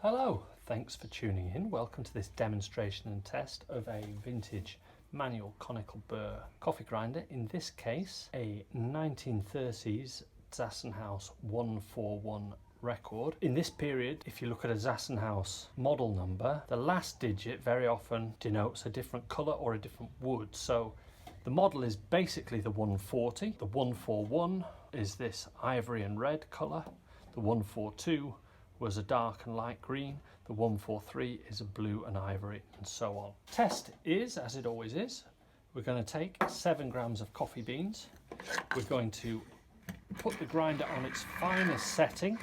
Hello, thanks for tuning in. Welcome to this demonstration and test of a vintage manual conical burr coffee grinder. In this case, a 1930s Zassenhaus 141 record. In this period, if you look at a Zassenhaus model number, the last digit very often denotes a different colour or a different wood. So the model is basically the 140. The 141 is this ivory and red colour. The 142 was a dark and light green. The 143 is a blue and ivory, and so on. Test is, as it always is, we're going to take 7 grams of coffee beans. We're going to put the grinder on its finest setting.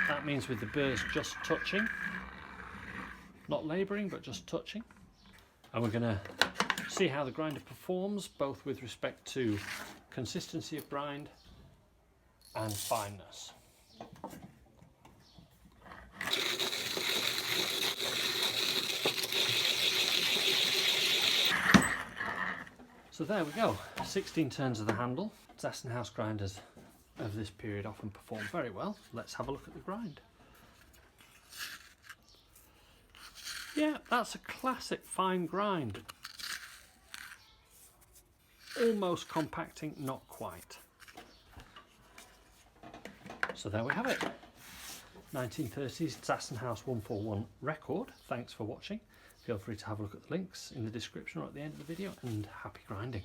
That means with the burrs just touching, not labouring, but just touching. And we're going to see how the grinder performs, both with respect to consistency of grind and fineness. So there we go, 16 turns of the handle. Zassenhaus grinders of this period often perform very well. Let's have a look at the grind. Yeah, that's a classic fine grind. Almost compacting, not quite. So there we have it. 1930s Zassenhaus 141 record. Thanks for watching. Feel free to have a look at the links in the description or at the end of the video, and happy grinding.